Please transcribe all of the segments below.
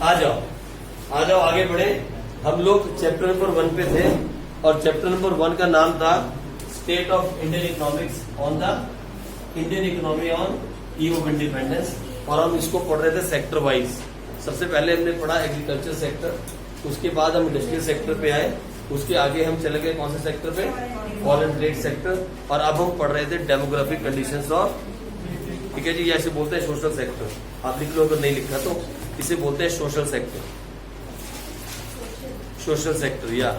आ जाओ आगे बढ़े। हम लोग चैप्टर नंबर 1 पे थे और चैप्टर नंबर 1 का नाम था state of Indian economics on the Indian economy on eve of independence, और हम इसको पढ़ रहे थे सेक्टर वाइज। सबसे पहले हमने पढ़ा एग्रीकल्चर सेक्टर, उसके बाद हम इंडस्ट्रियल सेक्टर पे आए, उसके आगे हम चले गए कौन से सेक्टर पे, फॉरेन ट्रेड सेक्टर, और अब हम पढ़ रहे थे डेमोग्राफिक कंडीशंस ऑफ, ठीक है जी, ऐसे बोलते हैं सोशल सेक्टर। आप लिख लो अगर नहीं लिखा तो, इसे बोलते हैं सोशल सेक्टर, सोशल सेक्टर या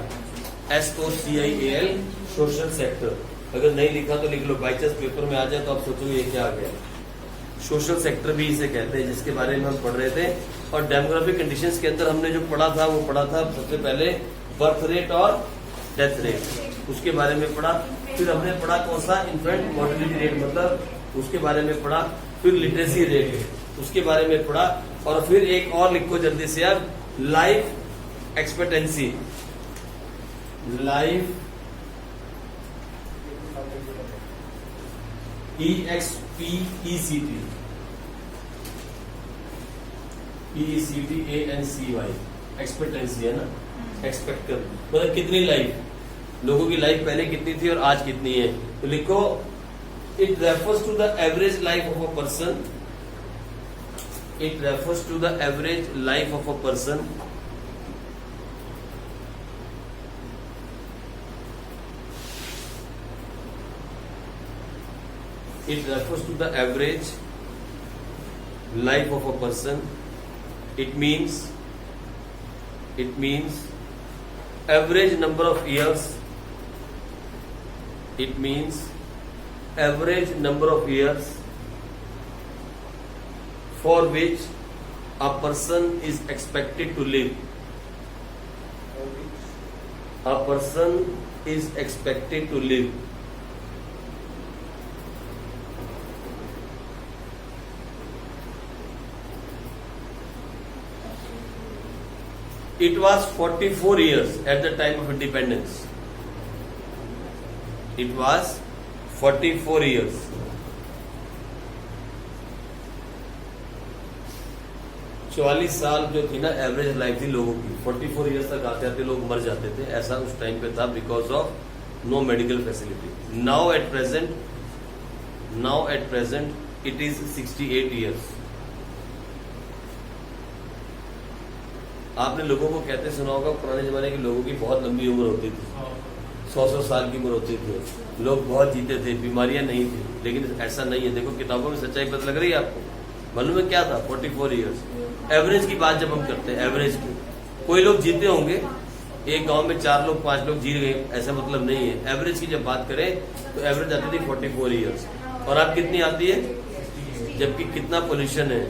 SOCIAL सोशल सेक्टर। अगर नहीं लिखा तो लिख लो, बाई चांस पेपर में आ जाए तो आप सोचोगे ये क्या आ गया। सोशल सेक्टर भी इसे कहते हैं, जिसके बारे में हम पढ़ रहे थे। और डेमोग्राफिक कंडीशंस के अंदर हमने जो पढ़ा था वो पढ़ा था सबसे पहले बर्थ रेट और डेथ रेट, उसके बारे में पढ़ा। फिर हमने पढ़ा कौन सा, इन्फेंट मोर्टेलिटी रेट, मतलब उसके बारे में पढ़ा। फिर लिटरेसी रेट, उसके बारे में पढ़ा। और फिर एक और लिखो जल्दी से यार, life expectancy, life EXPECT expectancy है ना, एक्सपेक्ट कर मतलब कितनी लाइफ, लोगों की लाइफ पहले कितनी थी और आज कितनी है। तो लिखो, it refers to the average life of a person, it refers to the average life of a person it refers to the average life of a person. It means average number of years, it means average number of years for which a person is expected to live, a person is expected to live. It was 44 years at the time of independence. It was 44 years. चौवालीस साल जो थी ना average life थी लोगों की, 44 years तक आते आते लोग मर जाते थे, ऐसा उस टाइम पे था, because of no medical facility. Now at present it is 68 years. आपने लोगों को कहते सुना होगा, पुराने जमाने के लोगों की बहुत लंबी उम्र होती थी, 100 साल की उम्र होती थी, लोग बहुत जीते थे, बीमारियां नहीं थी। लेकिन ऐसा नहीं है, देखो किताबों में सच्चाई पता लग रही है आपको। मालूम है क्या था, 44 इयर्स। एवरेज की बात जब हम करते हैं, एवरेज की, कोई लोग जीते होंगे, एक गांव में 4 लोग 5 लोग जी गए, ऐसा मतलब नहीं है। एवरेज की जब बात करें तो एवरेज आती थी 44 इयर्स। और अब कितनी आती है, जबकि कितना पोल्यूशन है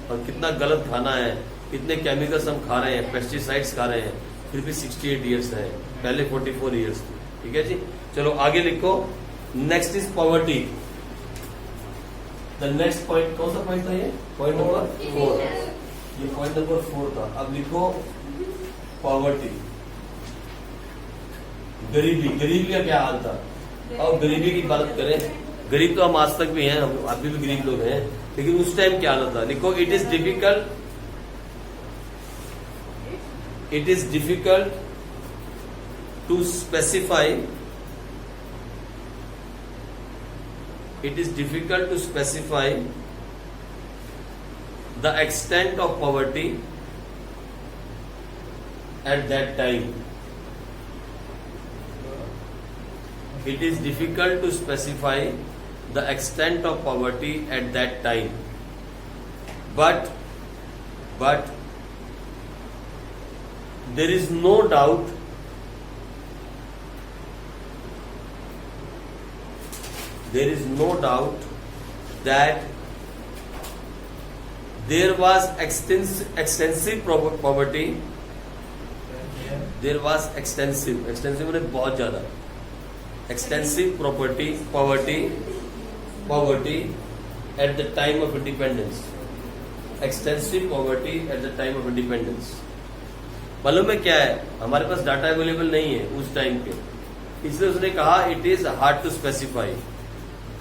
और कितना गलत खाना है, कितने केमिकल्स हम खा रहे हैं, पेस्टिसाइड्स खा रहे हैं, फिर भी 68 इयर्स है, पहले 44 इयर्स थी। ठीक है जी, चलो आगे लिखो। Next is poverty. The next point कौन सा पॉइंट था ये, पॉइंट नंबर 4, ये पॉइंट नंबर 4 था। अब लिखो पॉवर्टी, गरीबी। गरीबी का क्या हाल था, और गरीबी की बात करें, गरीब तो हम आज तक भी हैं, हम अभी भी गरीब लोग हैं, लेकिन उस टाइम क्या हालत था। लिखो, it is difficult to specify, it is difficult to specify the extent of poverty at that time. It is difficult to specify the extent of poverty at that time, but there is no doubt that there was extensive poverty. There was extensive मतलब बहुत ज्यादा, extensive poverty at the time of independence. Extensive poverty at the time of independence. मालूम है क्या है, हमारे पास data available नहीं है उस टाइम पे, इसलिए उसने कहा it is hard to specify.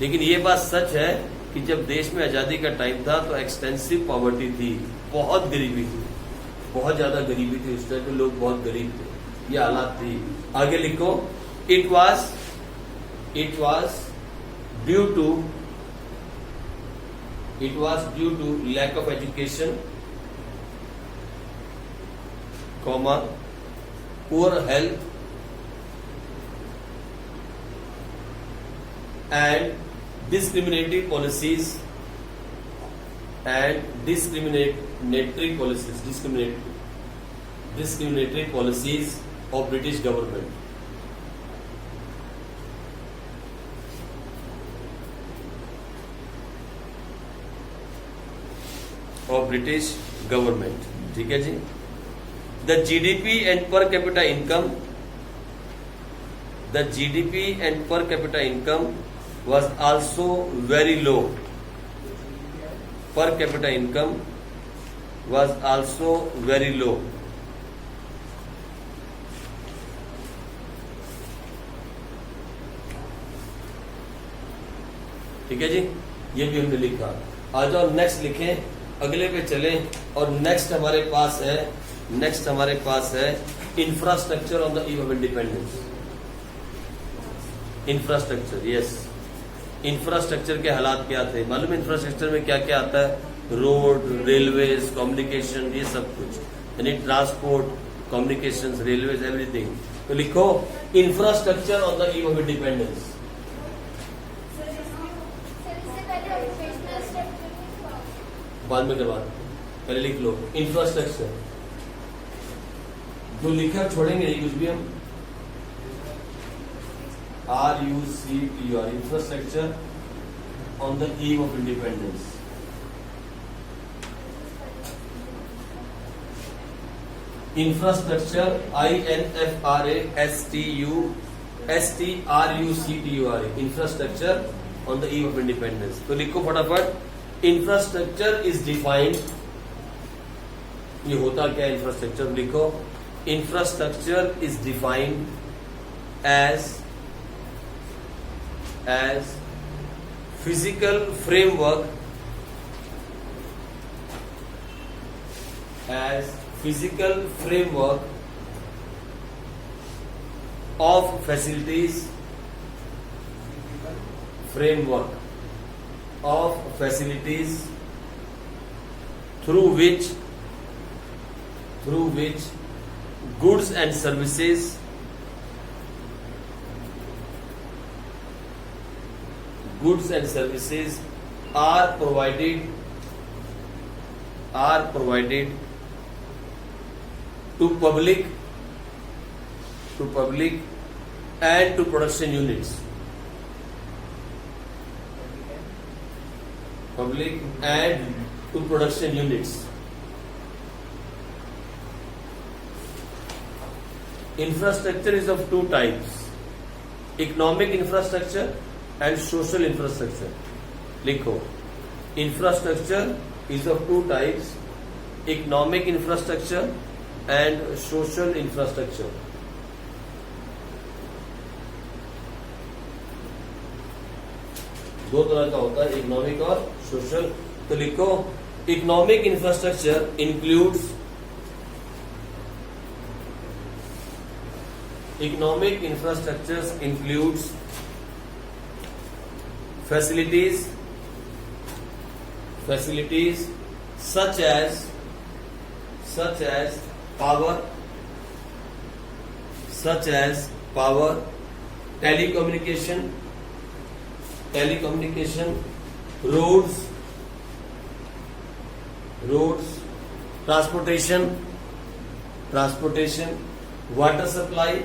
लेकिन ये बात सच है कि जब देश में आजादी का टाइम था तो एक्सटेंसिव पॉवर्टी थी, बहुत गरीबी थी। बहुत ज्यादा गरीबी थी उस टाइम पे, लोग बहुत गरीब थे, ये हालात थी। आगे लिखो, it was due to lack of education, comma, poor health and discriminatory policies of British government. ठीक है जी। The GDP and per capita income was also very low. Per capita income was also very low. ठीक है जी, ये भी हमने लिखा। आ जाओ next लिखें, अगले पे चलें। और नेक्स्ट हमारे पास है infrastructure on the eve of independence. Infrastructure, yes, infrastructure के हालात क्या थे मालूम है? इंफ्रास्ट्रक्चर में क्या क्या आता है? रोड, रेलवेज, कम्युनिकेशन, ये सब कुछ, यानी ट्रांसपोर्ट, कम्युनिकेशन, रेलवेज, एवरीथिंग। तो लिखो infrastructure on the eve of independence. बाद में करवा, पहले लिख लो इंफ्रास्ट्रक्चर। जो लिखा छोड़ेंगे नहीं कुछ भी हम। RUCTUR, infrastructure on the eve of independence. Infrastructure, INFRASTRUCTUR, infrastructure on the eve of independence. तो लिखो फटाफट, infrastructure is defined, ये होता क्या है इंफ्रास्ट्रक्चर? लिखो, infrastructure is defined as physical framework of facilities through which goods and services are provided to public and to production units. Infrastructure is of two types: economic infrastructure and social infrastructure. लिखो, infrastructure is of two types: economic infrastructure and social infrastructure. दो तरह का होता है, economic और social. तो लिखो, economic infrastructure includes facilities such as power, telecommunication, roads, transportation, water supply,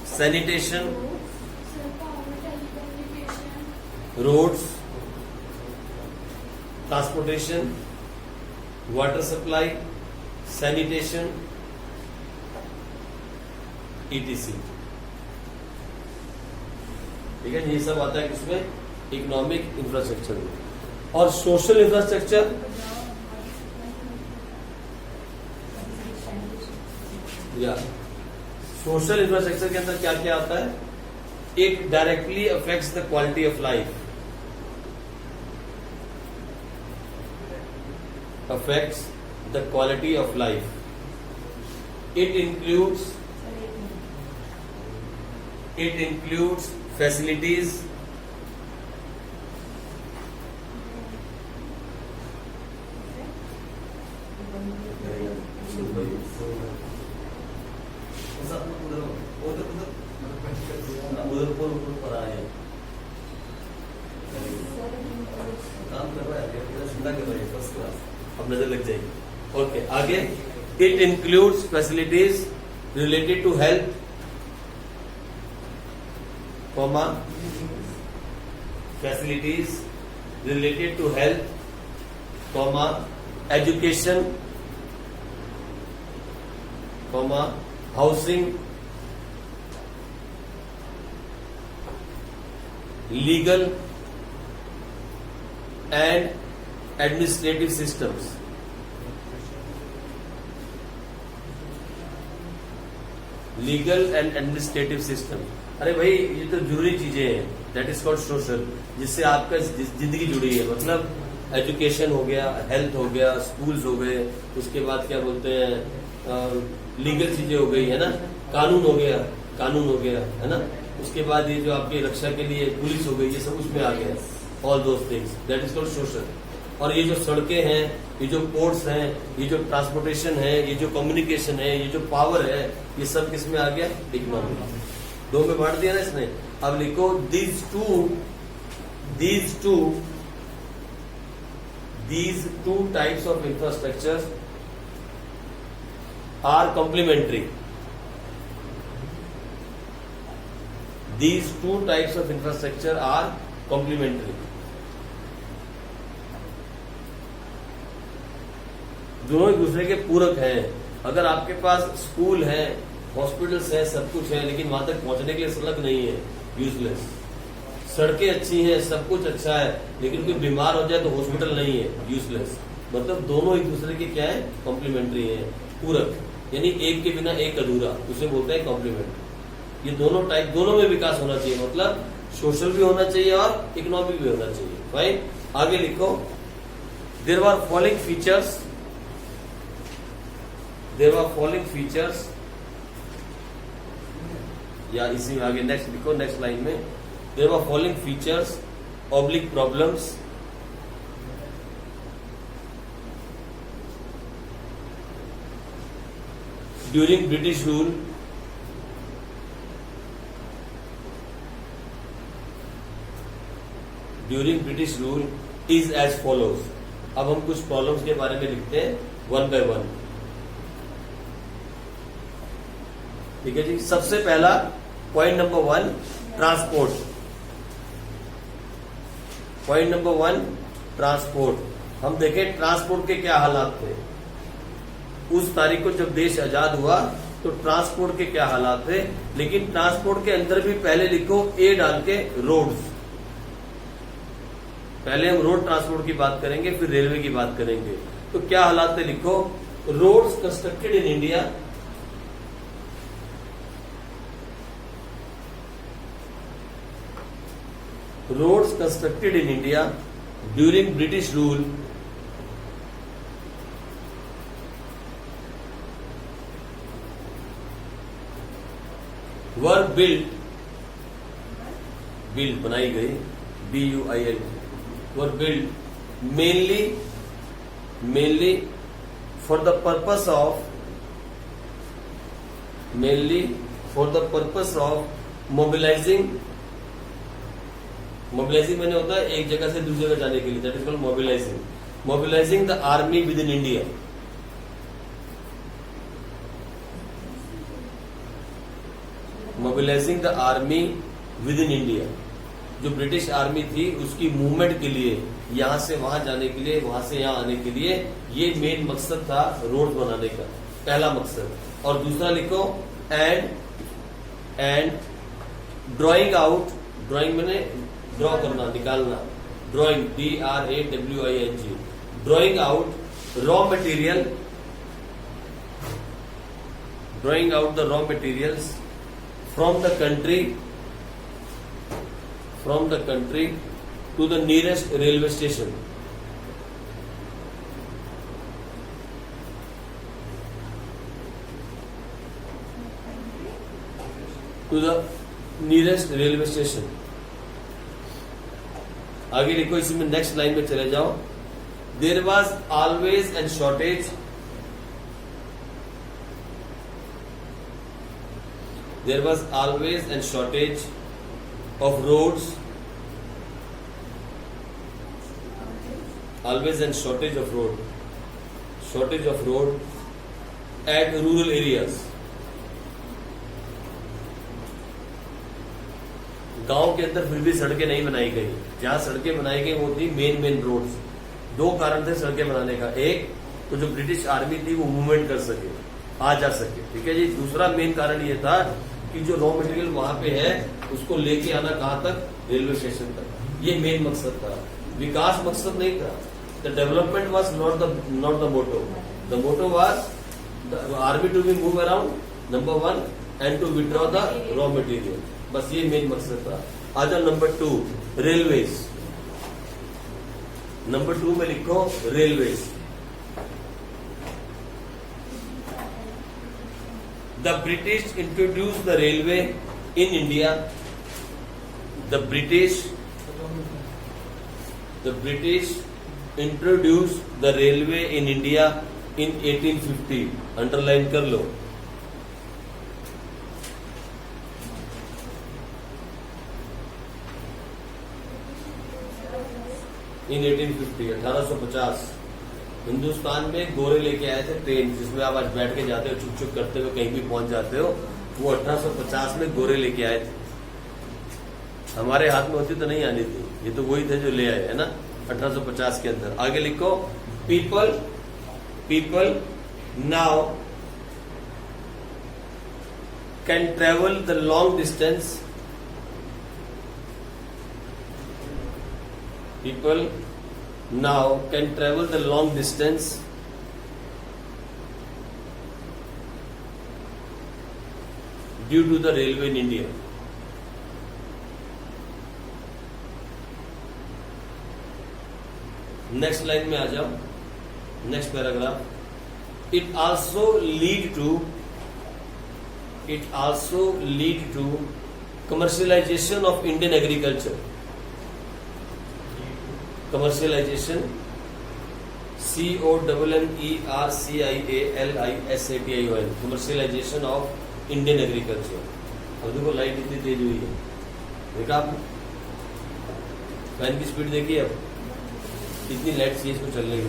sanitation, roads, transportation, water supply, sanitation, etc. ठीक है, ये सब आता है किसमें? इकोनॉमिक इंफ्रास्ट्रक्चर में। और सोशल इंफ्रास्ट्रक्चर, या सोशल इंफ्रास्ट्रक्चर के अंदर क्या क्या आता है? It directly affects the quality of life, the quality of life. It includes facilities अब नजर लग जाएगी. ओके, आगे. It includes facilities related to health, comma, facilities related to health, comma, education, comma, housing, legal and administrative systems. Legal and administrative system. अरे भाई, ये तो जरूरी चीजें हैं. दैट इज कॉल्ड सोशल, जिससे आपका जिंदगी जुड़ी है. मतलब एजुकेशन हो गया, हेल्थ हो गया, स्कूल्स हो गए, उसके बाद क्या बोलते हैं, लीगल चीजें हो गई है ना, कानून हो गया है ना. उसके बाद ये जो आपकी रक्षा के लिए पुलिस हो गई, ये सब उसमें आ गया. All those things, that is called social. और ये जो सड़कें हैं, ये जो पोर्ट्स हैं, ये जो ट्रांसपोर्टेशन है, ये जो कम्युनिकेशन है, ये जो पावर है, ये सब किसमें आ गया? इकोनॉमी. दो में बांट दिया ना इसने. अब लिखो these two types of infrastructure are complementary. These two types of infrastructure are complementary. दोनों एक दूसरे के पूरक हैं. अगर आपके पास स्कूल है, हॉस्पिटल्स है, सब कुछ है, लेकिन वहां तक पहुंचने के लिए सड़क नहीं है, यूजलेस. सड़कें अच्छी हैं, सब कुछ अच्छा है, लेकिन कोई बीमार हो जाए तो हॉस्पिटल नहीं है, यूजलेस. मतलब दोनों एक दूसरे के क्या है? कॉम्प्लीमेंट्री है, पूरक. यानी एक के बिना एक अधूरा, उसे बोलते हैं कॉम्प्लीमेंट्री. ये दोनों में विकास होना चाहिए. मतलब सोशल भी होना चाहिए और इकोनॉमिक भी होना चाहिए. फाइन. आगे लिखो, देयर वर फॉलोइंग फीचर्स. या इसी में आगे नेक्स्ट लिखो, नेक्स्ट लाइन में, there were following features oblique problems during British rule is as follows. अब हम कुछ प्रॉब्लम्स के बारे में लिखते हैं वन बाय वन. ठीक है जी. सबसे पहला point number 1, transport. Point number 1, transport. हम देखें ट्रांसपोर्ट के क्या हालात थे उस तारीख को जब देश आजाद हुआ. तो ट्रांसपोर्ट के क्या हालात थे. लेकिन ट्रांसपोर्ट के अंदर भी पहले लिखो ए डाल के रोड्स. पहले हम रोड ट्रांसपोर्ट की बात करेंगे, फिर रेलवे की बात करेंगे. तो क्या हालात थे लिखो, roads constructed in India. Roads constructed in India during British rule were built बनाई गई, BUILT, were built mainly for the purpose of mobilizing मैंने होता है एक जगह से दूसरी जगह जाने के लिए. That is called mobilising the army with in India. Mobilising the army with in India. जो ब्रिटिश आर्मी थी उसकी मूवमेंट के लिए, यहां से वहां जाने के लिए, वहां से यहां आने के लिए, ये मेन मकसद था रोड बनाने का, पहला मकसद. और दूसरा लिखो एंड ड्राइंग आउट. ड्राइंग मैंने ड्रॉ करना, निकालना. Drawing DRAWING. Drawing out raw material. Drawing out the raw materials from the country to the nearest railway station. To the nearest railway station. आगे लिखो, इसी में नेक्स्ट लाइन में चले जाओ। There was always an shortage, there was always an shortage of roads, always an shortage of road at rural areas. गांव के अंदर फिर भी सड़कें नहीं बनाई गई। जहां सड़कें बनाई गई वो थी मेन रोड्स। दो कारण थे सड़कें बनाने का, एक तो जो ब्रिटिश आर्मी थी वो मूवमेंट कर सके, आ जा सके, ठीक है जी। दूसरा मेन कारण ये था कि जो रॉ मटेरियल वहां पे है उसको लेके आना कहां तक, रेलवे स्टेशन तक। ये मेन मकसद था, विकास मकसद नहीं था। The development was not the motto. The motto was army to be move around number 1 and to withdraw the raw material, बस ये मेन मकसद था। आ जाओ नंबर 2, रेलवेज। नंबर 2 में लिखो railways. The British introduce the railway in India. The British introduce the railway in India in 1850। Underline कर लो। इन 1850, 1850 हिंदुस्तान में गोरे लेके आए थे ट्रेन, जिसमें आप आज बैठ के जाते हो, चुप चुप करते हुए कहीं भी पहुंच जाते हो। वो 1850 में गोरे लेके आए थे। हमारे हाथ में होती तो नहीं आनी थी, ये तो वही थे जो ले आए, है ना, 1850 के अंदर। आगे लिखो, people now can travel the long distance. People now can travel the long distance due to the railway in India. Next line में आ जाओ, next paragraph. It also lead to commercialisation of Indian agriculture. Commercialisation, COMMERCIALISATION, commercialisation of Indian agriculture. अब देखो light इतनी तेज हुई है, देखा आपने, फैन की स्पीड देखिए, अब कितनी लाइट सी इसको चलने की।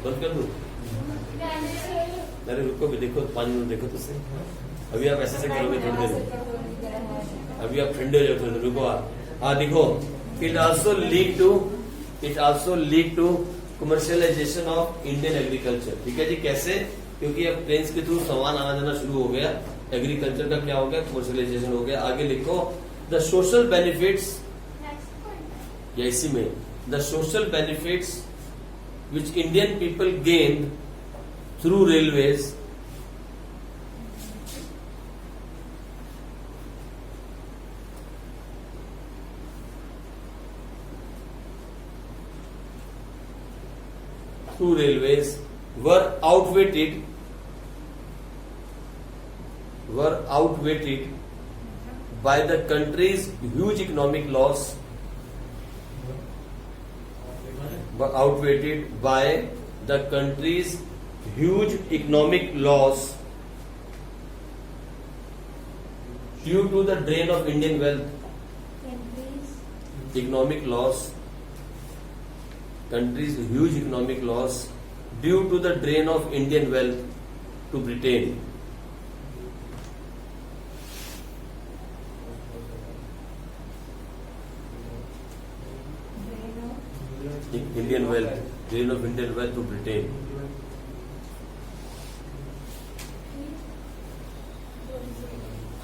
बंद कर दो, अरे रुको भी, देखो 5 मिनट देखो तो सही। अभी आप ऐसे करोगे थोड़ी देर में, अभी आप ठंडे हो जाओ, रुको। हाँ देखो, it also lead to commercialisation of Indian agriculture. ठीक है जी, कैसे? क्योंकि अब ट्रेन के थ्रू सामान आना जाना शुरू हो गया, एग्रीकल्चर का क्या हो गया, कमर्शियलाइजेशन हो गया। आगे लिखो, द सोशल बेनिफिट्स, या इसी में, the social benefits which Indian people gain through railways were outweighed by the country's huge economic loss, due to the drain of Indian wealth. Country's huge economic loss due to the drain of Indian wealth to Britain. Indian wealth, drain of Indian wealth to Britain.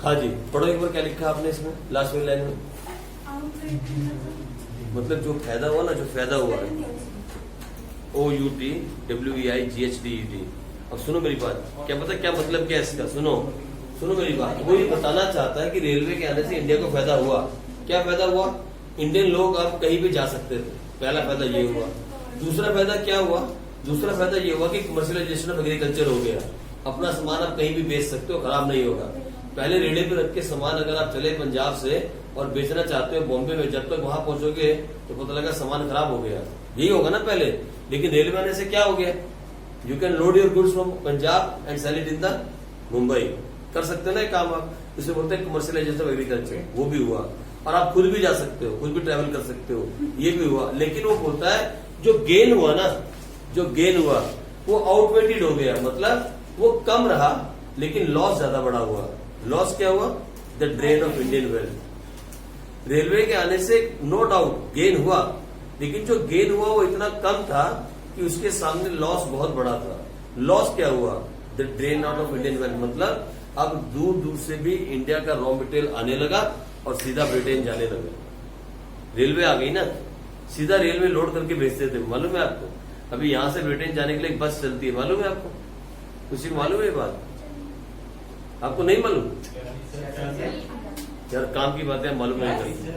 हाँ जी, पढ़ो एक बार, क्या लिखा आपने इसमें last वाली line में? मतलब जो फायदा हुआ ना, जो फायदा हुआ, OUTWEIGHDED। अब सुनो मेरी बात, क्या पता क्या मतलब क्या है इसका? सुनो मेरी बात। वो ये बताना चाहता है कि रेलवे के आने से इंडिया को फायदा हुआ। क्या फायदा हुआ? इंडियन लोग अब कहीं भी जा सकते थे, पहला फायदा ये हुआ। दूसरा फायदा क्या हुआ? दूसरा फायदा ये हुआ कि कमर्शियलाइजेशन ऑफ एग्रीकल्चर हो गया। अपना सामान आप कहीं भी बेच सकते हो, खराब नहीं होगा। पहले रेड़े पे रख के सामान अगर आप चले पंजाब से और बेचना चाहते हो बॉम्बे में, जब तक वहां पहुंचोगे तो पता लगा सामान खराब हो गया, यही होगा ना पहले। लेकिन रेलवे आने से क्या हो गया, you can load your goods from Punjab and sell it in the Mumbai. कर सकते हो ना ये काम आप, इसे बोलते हैं कमर्शियलाइजेशन ऑफ एग्रीकल्चर, वो भी हुआ। और आप खुद भी जा सकते हो, खुद भी ट्रेवल कर सकते हो, ये भी हुआ। लेकिन वो बोलता है जो गेन हुआ ना, जो गेन हुआ वो आउटवेटेड हो गया, मतलब वो कम रहा लेकिन लॉस ज्यादा बड़ा हुआ। लॉस क्या हुआ, the drain of Indian wealth. Railway के आने से नो डाउट गेन हुआ, लेकिन जो गेन हुआ वो इतना कम था कि उसके सामने लॉस बहुत बड़ा था। लॉस क्या हुआ, the drain out of Indian wealth, मतलब अब दूर दूर से भी इंडिया का रॉ मटेरियल आने लगा और सीधा ब्रिटेन जाने लगा। रेलवे आ गई ना, सीधा रेलवे लोड करके भेजते थे, मालूम है आपको। अभी यहां से ब्रिटेन जाने के लिए एक बस चलती है, मालूम है आपको, किसी को मालूम है ये बात, आपको नहीं मालूम यार, काम की बातें मालूम नहीं करती।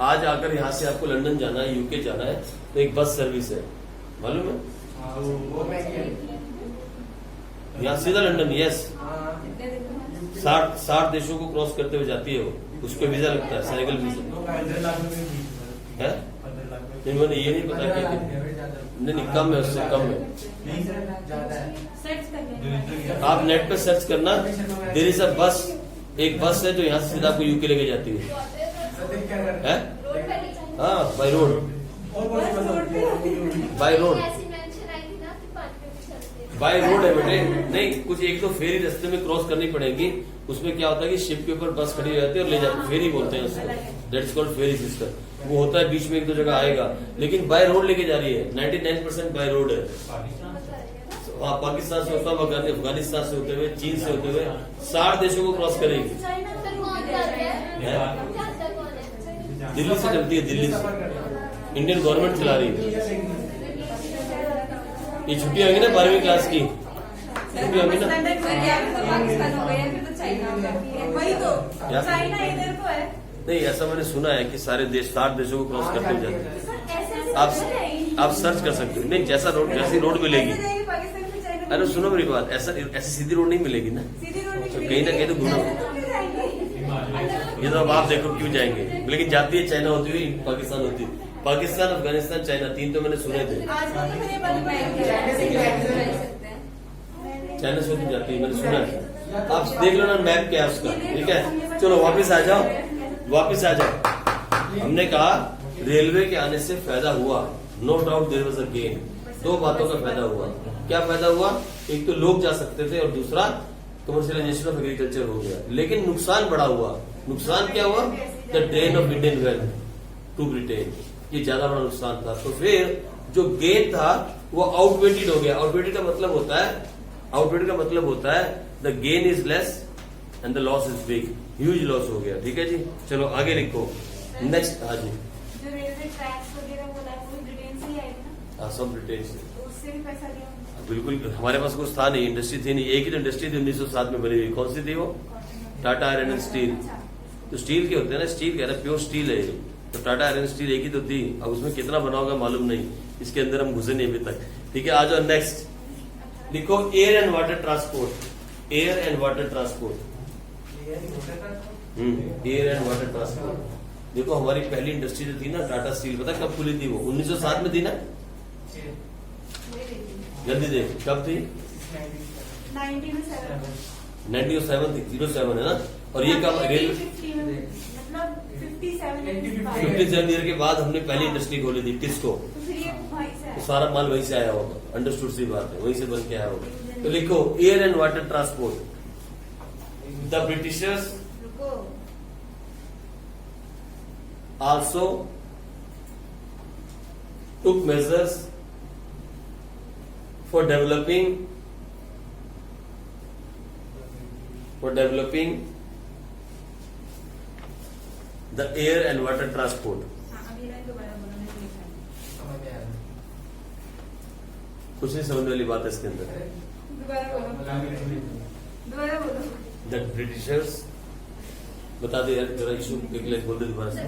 आज अगर यहाँ से आपको लंदन जाना है, यूके जाना है, तो एक बस सर्विस है, मालूम है, यहाँ सीधा लंदन, यस, 60 देशों को क्रॉस करते हुए जाती है वो, उसको वीजा लगता है, साइकिल वीजा है। नहीं मैंने ये नहीं पता कि नहीं कम है, उससे कम है। आप नेट पे सर्च करना, देयर इज अ बस, एक बस है जो यहाँ से सीधा आपको यूके लेके जाती है, हाँ, by road, by road, by road है बेटे। नहीं, कुछ एक तो फेरी रास्ते में क्रॉस करनी पड़ेगी, उसमें क्या होता है कि शिप के ऊपर बस खड़ी हो जाती है और ले जाती, फेरी बोलते हैं उसको, दैट्स कॉल्ड फेरी सिस्टम। वो होता है बीच में एक दो जगह आएगा, लेकिन बाय रोड लेके जा रही है, 99% बाय रोड है। पाकिस्तान से होता हुआ, अफगानिस्तान से होते हुए, चीन से होते हुए 60 देशों को क्रॉस करेगी। दिल्ली से चलती है, दिल्ली से इंडियन गवर्नमेंट चला रही है। ये छुट्टी होगी ना 12वीं क्लास की, छुट्टी होगी ना, नहीं ऐसा मैंने सुना है कि सारे देश 60 देशों को क्रॉस करते हुए जाते हैं। आप सर्च कर सकते हो, नहीं जैसा रोड, जैसी रोड मिलेगी, अरे सुनो मेरी बात, ऐसी सीधी रोड नहीं मिलेगी ना, तो कहीं ना कहीं तो घूमना, ये तो अब आप देखो क्यों जाएंगे। लेकिन जाती है, चाइना होती हुई पाकिस्तान होती है, पाकिस्तान, अफगानिस्तान, चाइना, 3 तो मैंने सुने थे। चाइना से होती जाती है, मैंने सुना है, आप देख लो ना मैप क्या है उसका, ठीक है। चलो वापिस आ जाओ, वापिस आ जाओ। हमने कहा रेलवे के आने से फायदा हुआ, no doubt there was a gain. 2 बातों का फायदा हुआ, क्या फायदा हुआ, एक तो लोग जा सकते थे और दूसरा कमर्शियलाइजेशन ऑफ एग्रीकल्चर हो गया। लेकिन नुकसान बड़ा हुआ, नुकसान क्या हुआ, the drain of Indian wealth to Britain, ये ज्यादा बड़ा नुकसान था। तो फिर जो गेन था वो आउटवेटेड हो गया। आउटवेटेड का मतलब होता है, आउटवेटेड का मतलब होता है the gain is less and the loss is big, huge loss हो गया। ठीक है जी, चलो आगे लिखो नेक्स्ट। हाँ जी, जो रेलवे ट्रैक्स वगैरह बोला है वो ब्रिटेन से ही आएगा ना? हाँ सब ब्रिटेन से, तो उससे भी पैसा लिया? बिल्कुल, हमारे पास कुछ था नहीं, इंडस्ट्री थी नहीं, एक ही तो इंडस्ट्री थी 1907 में बनी हुई। कौन सी थी वो, टाटा आयरन एंड स्टील। तो स्टील के होते हैं ना, स्टील कह रहे प्योर स्टील है, तो टाटा आयरन स्टील एक ही तो थी। अब उसमें कितना बना होगा मालूम नहीं, इसके अंदर हम घुसे नहीं अभी तक। ठीक है, आ जाओ नेक्स्ट लिखो, air and water transport. Air and water transport, air and water transport. देखो हमारी पहली इंडस्ट्री जो थी ना टाटा स्टील, पता कब खुली थी वो, 1907 में थी ना, जल्दी देख कब थी, 1907 थी, 07 है ना। और ये कब, रेल 57 ईयर के बाद हमने पहली इंडस्ट्री खोली थी, टिस्को। तो सारा माल वहीं से आया होगा, अंडरस्टूड सी बात है, वहीं से बन के आया होगा। तो लिखो air and water transport. The Britishers also took measures for developing the air and water transport. कुछ नहीं समझने वाली बात है इसके अंदर। दोबारा बोलो। The Britishers, बता दे यार जरा, इशू एक लाइन बोल दे दोबारा से।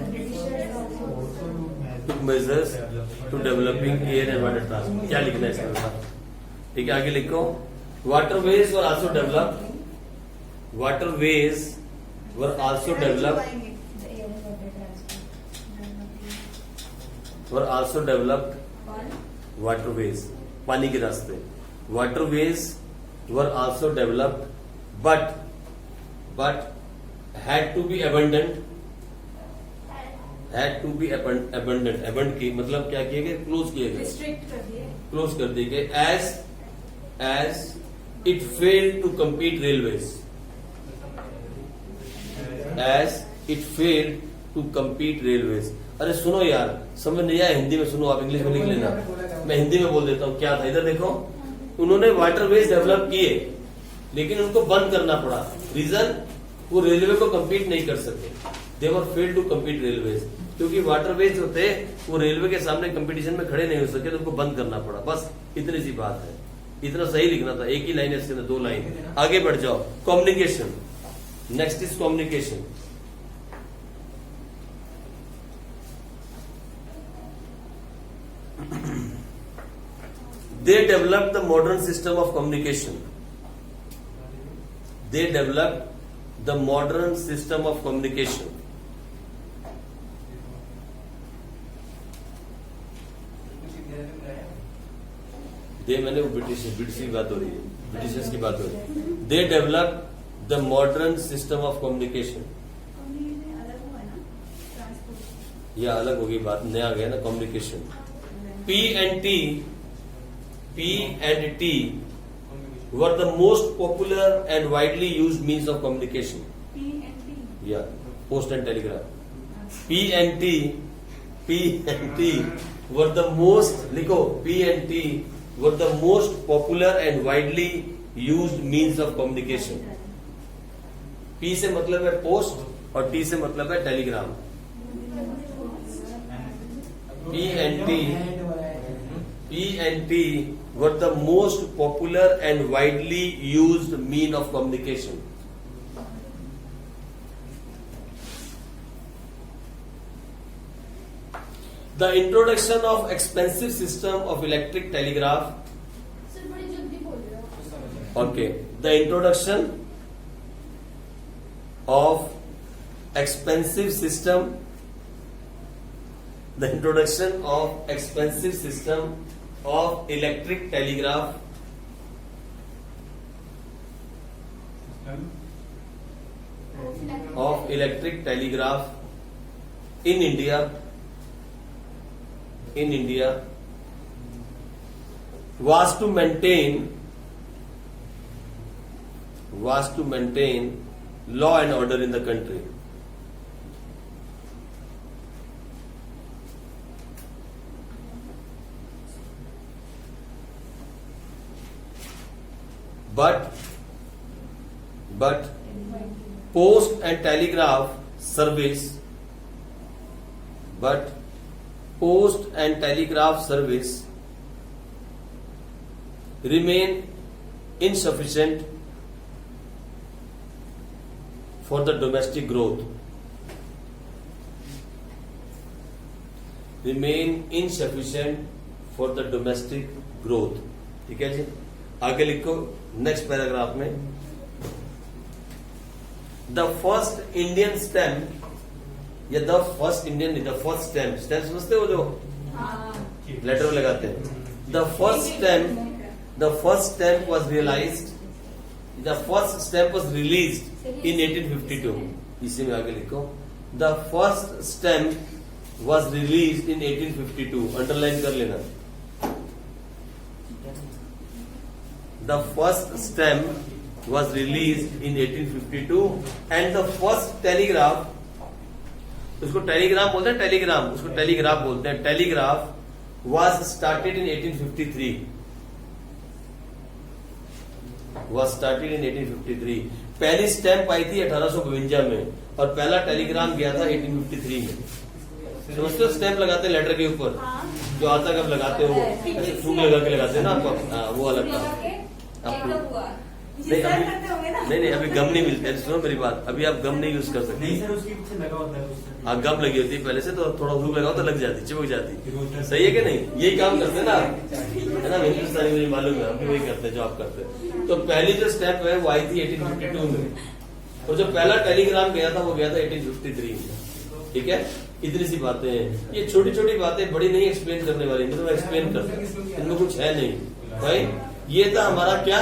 took measures to developing air and water transport, क्या लिखना है इसमें, ठीक है आगे लिखो। waterways were also developed. Waterways were also developed. Were also developed. Waterways, पानी के रास्ते. Waterways were also developed, but had to be abandoned. Had to be abandoned. Abandoned की मतलब क्या किए गए? क्लोज किए गए. रिस्ट्रिक्ट कर दिए. क्लोज कर दिए गए. As it failed to compete railways. As it failed to compete railways. अरे सुनो यार, समझ नहीं आया हिंदी में सुनो, आप इंग्लिश में लिख लेना. मैं हिंदी में बोल देता हूँ. क्या था इधर देखो. उन्होंने वाटरवेज डेवलप किए लेकिन उनको बंद करना पड़ा. रीजन, वो रेलवे को कम्पीट नहीं कर सके. दे वर फेल टू कम्पीट रेलवेज. क्योंकि वाटरवेज होते वो रेलवे के सामने कंपटीशन में खड़े नहीं हो सके तो उनको बंद करना पड़ा. बस इतनी सी बात है. इतना सही लिखना था. एक ही लाइन है इसके अंदर, 2 लाइन. आगे बढ़ जाओ. Communication. Next is communication. They developed the modern system of communication. They developed the modern system of communication. They मैंने वो ब्रिटिश की बात हो रही है. ब्रिटिशर्स की बात हो रही है. They developed the modern system of communication. यह अलग होगी बात, नया आ गया ना communication. P and T were the most popular and widely used means of communication. Yeah, post and telegraph. P and T were the most, लिखो, P and T were the most popular and widely used means of communication. P से मतलब है post और T से मतलब है Telegram. P and T were the most popular and widely used mean of communication. The introduction of expensive system of electric telegraph. Okay, the introduction of expensive system. The introduction of expensive system of electric telegraph in India was to maintain law and order in the country. But post and telegraph service remain insufficient for the domestic growth. ठीक है जी. आगे लिखो next paragraph में. The first Indian stamp या the first Indian the first stamp समझते हो जो लेटर में लगाते हैं. The first stamp was realised. The first stamp was released in 1852. इसी में आगे लिखो. The first stamp was released in 1852. Underline कर लेना. The first stamp was released in 1852 and the first telegraph, उसको टेलीग्राम बोलते हैं. टेलीग्राम उसको टेलीग्राफ बोलते हैं. Telegraph was started in 1853. पहली स्टैम्प आई थी 1852 में और पहला टेलीग्राम गया था 1853 में. समझते हो? स्टैम्प लगाते हैं लेटर के ऊपर. जो आता कब लगाते हो, ऐसे फूक लगा के लगाते हैं ना आपको. वो अलग था. नहीं सर अभी करते होंगे ना? नहीं अभी गम नहीं मिलते। सुनो मेरी बात, अभी आप गम नहीं यूज कर सकते। नहीं सर, उसके पीछे लगा होता है उससे। हाँ गम लगी होती है पहले से, तो थोड़ा धूप लगाओ तो लग जाती, चिपक जाती। सही है कि नहीं? यही काम करते हैं ना है ना, हिंदुस्तानी मुझे मालूम है, हम भी वही करते हैं जो आप करते हैं। तो पहली जो स्टेप है वो आई थी 1852 में, और जो पहला टेलीग्राम गया था वो गया था 1853 में। ठीक है, इतनी सी बातें हैं, ये छोटी छोटी बातें, बड़ी नहीं एक्सप्लेन करने वाली, मैं एक्सप्लेन करता हूँ, इनमें कुछ है नहीं भाई। ये था हमारा क्या,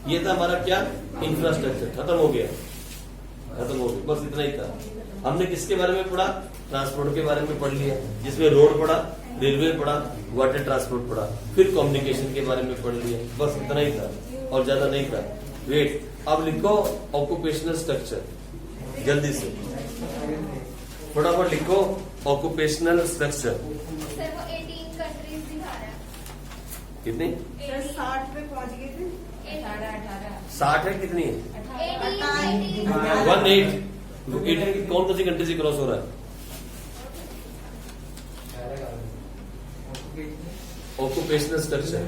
ये था हमारा क्या, इंफ्रास्ट्रक्चर। खत्म हो गया, खत्म हो गया, बस इतना ही था। हमने किसके बारे में पढ़ा? ट्रांसपोर्ट के बारे में पढ़ लिया, जिसमें रोड पढ़ा, रेलवे पढ़ा, वाटर ट्रांसपोर्ट पढ़ा, फिर कम्युनिकेशन के बारे में पढ़ लिया, बस इतना ही था और ज्यादा नहीं था। वेट, अब लिखो ऑक्यूपेशनल स्ट्रक्चर, जल्दी से फटाफट लिखो ऑक्यूपेशनल स्ट्रक्चर। सर वो 18 कंट्रीज दिखा रहा है। कितनी? सर 60 पे पहुंच गए थे। 60 है, कितनी है? 18 18 की कौन सी कंट्री से क्रॉस हो रहा है? ऑक्यूपेशनल स्ट्रक्चर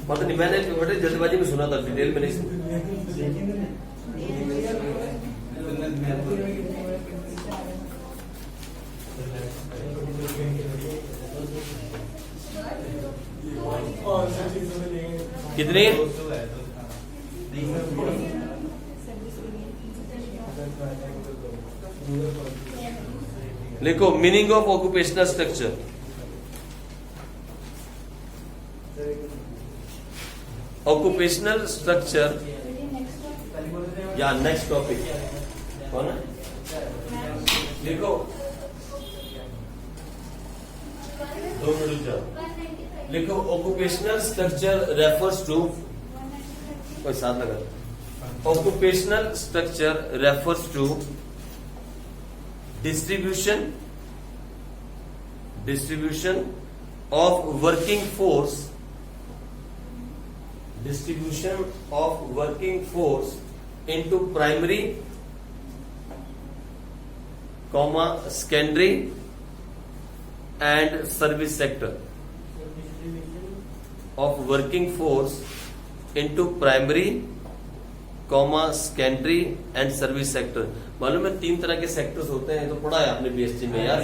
पता नहीं, मैंने बड़े जल्दबाजी में सुना था, डिटेल में नहीं सुना। कितनी? लिखो meaning of occupational structure. Occupational structure या नेक्स्ट टॉपिक कौन है? लिखो 2 मिनट जाओ। लिखो ऑक्यूपेशनल स्ट्रक्चर रेफर्स टू, कोई साथ लगा, occupational structure refers to distribution of working force, distribution of working force into primary, secondary and service sector, of working force into primary, secondary and service sector। मालूम है 3 तरह के sectors होते हैं, तो पढ़ा है आपने बीएससी में यार।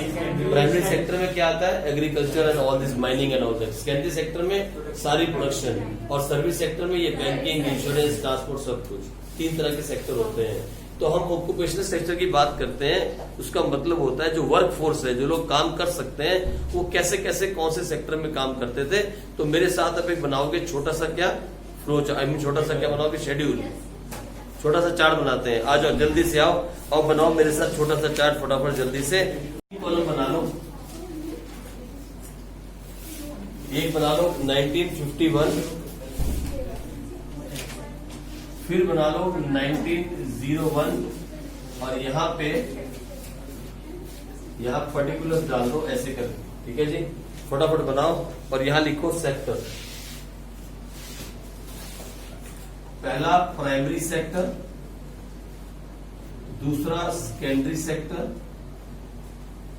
प्राइमरी सेक्टर में क्या आता है? Agriculture and all this, mining and all that. Secondary sector में सारी प्रोडक्शन, और सर्विस सेक्टर में ये बैंकिंग, इंश्योरेंस, ट्रांसपोर्ट, सब कुछ। 3 तरह के सेक्टर होते हैं। तो हम ऑक्यूपेशनल सेक्टर की बात करते हैं, उसका मतलब होता है जो वर्क फोर्स है, जो लोग काम कर सकते हैं, वो कैसे कैसे कौन से सेक्टर में काम करते थे। तो मेरे साथ आप एक बनाओगे छोटा सा क्या फ्लो, छोटा सा क्या बनाओगे, शेड्यूल, छोटा सा चार्ट बनाते हैं। आ जाओ जल्दी से आओ और बनाओ मेरे साथ छोटा सा चार्ट फटाफट जल्दी से। कॉलम बना लो, एक बना लो 1951, फिर बना लो 1901, और यहाँ पे यहाँ पर्टिकुलर डाल दो ऐसे कर, ठीक है जी। फटाफट बनाओ और यहाँ लिखो सेक्टर। पहला प्राइमरी सेक्टर, दूसरा सेकेंडरी सेक्टर,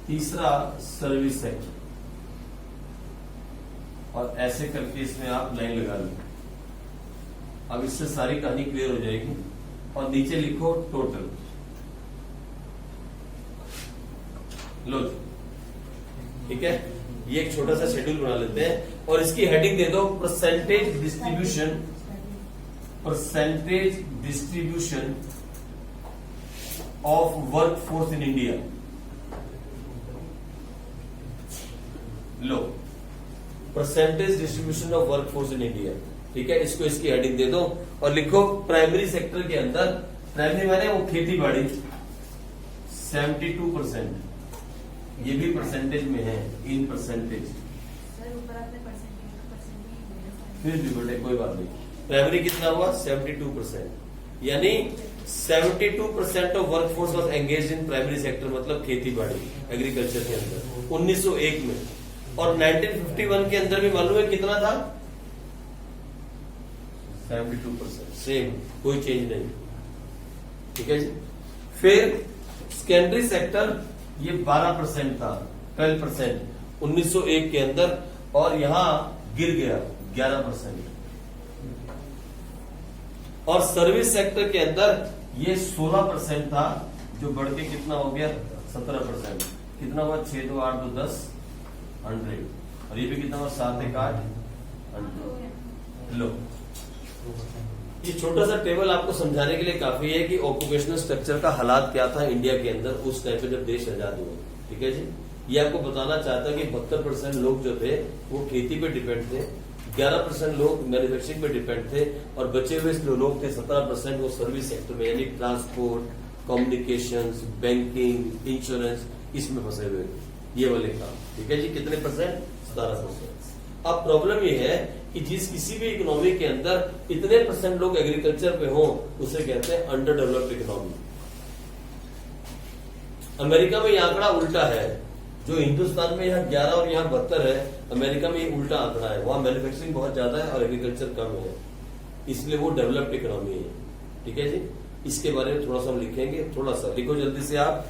तीसरा सर्विस सेक्टर, और ऐसे करके इसमें आप लाइन लगा लो। अब इससे सारी कहानी क्लियर हो जाएगी। और नीचे लिखो टोटल, लो, ठीक है। ये एक छोटा सा शेड्यूल बना लेते हैं और इसकी हेडिंग दे दो percentage distribution, percentage distribution of work force in India. Low, percentage distribution of work force in India, ठीक है। इसको इसकी हेडिंग दे दो और लिखो प्राइमरी सेक्टर के अंदर, प्राइमरी माने वो खेती बाड़ी 72%, ये भी परसेंटेज में है, इन परसेंटेज। सर ऊपर आपने परसेंटेज फिर भी बेटे कोई बात नहीं, प्राइमरी कितना हुआ 72%, यानी 72% of work force was engage in primary sector, मतलब खेती बाड़ी, एग्रीकल्चर के अंदर 1901 में। और 1951 के अंदर भी मालूम है कितना था? 72%, सेम, कोई चेंज नहीं, ठीक है जी। फिर सेकेंडरी सेक्टर ये 12% था, 12% 1901 के अंदर, और यहां गिर गया 11%। और सर्विस सेक्टर के अंदर ये 16% था, जो बढ़ के कितना हो गया 17%। कितना हुआ 6 2 8 2 10 100। और ये भी कितना हुआ 7 1 8 100। लो, ये छोटा सा टेबल आपको समझाने के लिए काफी है कि ऑक्यूपेशनल स्ट्रक्चर का हालात क्या था इंडिया के अंदर उस टाइम पे जब देश आजाद हुआ। ठीक है जी, ये आपको बताना चाहता कि 72% लोग जो थे वो खेती पे डिपेंड थे, 11% लोग मैन्युफैक्चरिंग पे डिपेंड थे, और बचे हुए जो लोग थे 17% वो सर्विस सेक्टर में, यानी ट्रांसपोर्ट, कम्युनिकेशंस, बैंकिंग, इंश्योरेंस, इसमें फंसे हुए थे, ये वाले काम। ठीक है जी, कितने परसेंट? 17%। अब प्रॉब्लम ये है कि जिस किसी भी इकोनॉमी के अंदर इतने परसेंट लोग एग्रीकल्चर पे हो, उसे कहते हैं अंडर डेवलप्ड इकोनॉमी। अमेरिका में यह आंकड़ा उल्टा है, जो हिंदुस्तान में यहाँ 11 और यहाँ 72 है, अमेरिका में ये उल्टा आंकड़ा है। वहां मैन्युफैक्चरिंग बहुत ज्यादा है और एग्रीकल्चर कम है, इसलिए वो डेवलप्ड इकोनॉमी है। ठीक है जी, इसके बारे में थोड़ा सा हम लिखेंगे, थोड़ा सा लिखो जल्दी से आप।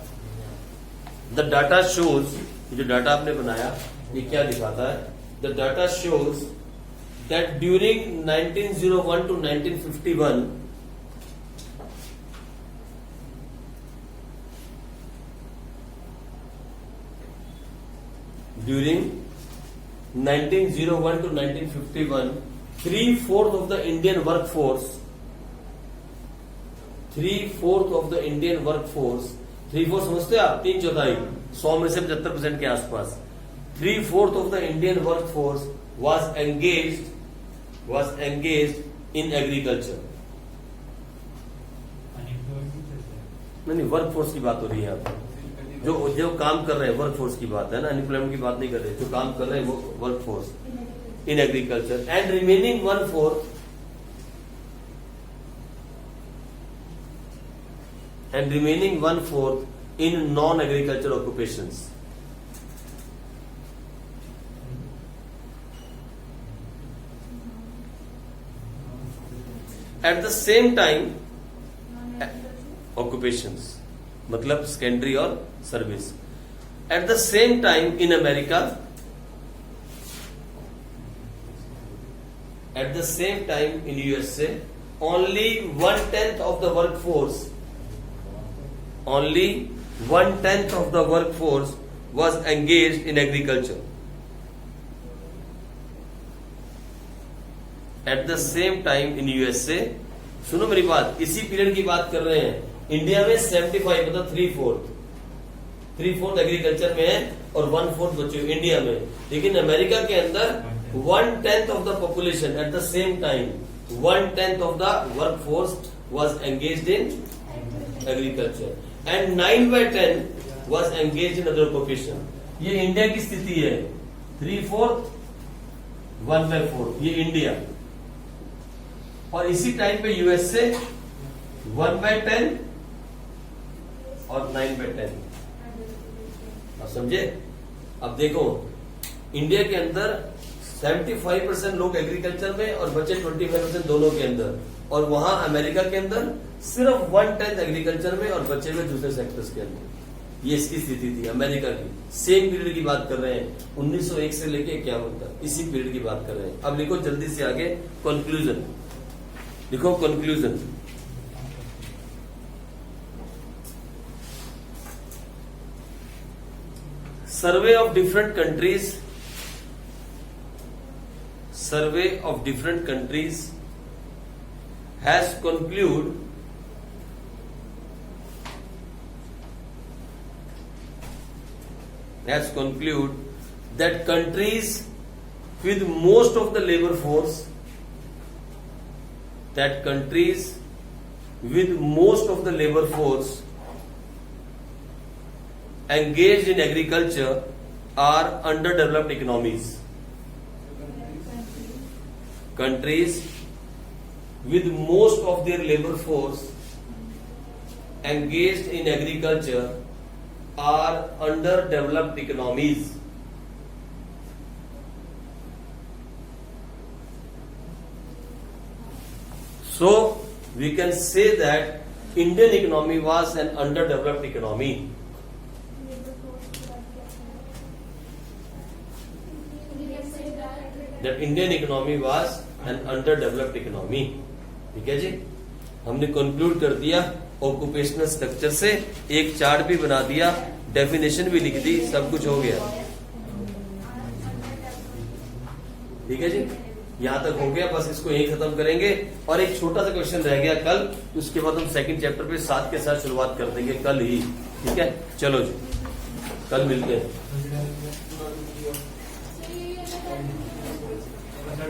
द डाटा शोज, जो डाटा आपने बनाया ये क्या दिखाता है? The data shows that during 1901 to 1951 during 1901 to 1951 3/4 of the Indian workforce, 3/4 of the Indian workforce, 3/4 समझते हैं आप? 3/4, 100 में से 75% के आसपास, 3/4 of the Indian workforce was engaged in agriculture। नहीं, वर्कफोर्स की बात हो रही है यहाँ पर। जो काम कर रहे हैं वर्कफोर्स की बात है ना, अनएम्प्लॉयमेंट की बात नहीं कर रहे। जो काम कर रहे हैं वो workforce in agriculture, and remaining 1/4 in non agriculture occupations. At the same time occupations मतलब सेकेंडरी और service. At the same time in America, at the same time in USA, only 1/10 of the workforce, only 1/10 of the workforce was engaged in agriculture। At the same time in USA, सुनो मेरी बात, इसी period की बात कर रहे हैं। India में 75 मतलब 3/4 एग्रीकल्चर में है और 1/4 बचे इंडिया में। लेकिन अमेरिका के अंदर 1/10 of the population at the same time, 1/10 of the workforce was engaged in agriculture and 9/10 was engaged in other occupation. ये इंडिया की स्थिति है, 3/4 1/4, ये इंडिया। और इसी टाइम पे यूएसए 1/10 और 9/10। आप समझे? अब देखो, इंडिया के अंदर 75% लोग एग्रीकल्चर में और बचे 25% दोनों के अंदर, और वहां अमेरिका के अंदर सिर्फ 1/10 एग्रीकल्चर में और बचे हुए दूसरे सेक्टर्स के अंदर। ये इसकी स्थिति थी अमेरिका की। सेम पीरियड की बात कर रहे हैं, 1901 से लेके 51 तक, इसी पीरियड की बात कर रहे हैं। अब लिखो जल्दी से आगे कंक्लूजन, लिखो conclusion. Survey of different countries has conclude that countries with most of the labor force, engaged in agriculture are underdeveloped economies. Countries with most of their labor force engaged in agriculture are underdeveloped economies. So we can say that Indian economy was an underdeveloped economy. That Indian economy was an under developed economy. ठीक है जी, हमने conclude कर दिया occupational structure से, एक chart भी बना दिया, डेफिनेशन भी लिख दी, सब कुछ हो गया। ठीक है जी, यहां तक हो गया, बस इसको यही खत्म करेंगे। और एक छोटा सा क्वेश्चन रह गया कल, उसके बाद हम सेकंड चैप्टर पे साथ के साथ शुरुआत कर देंगे कल ही। ठीक है, चलो जी, कल मिलते हैं।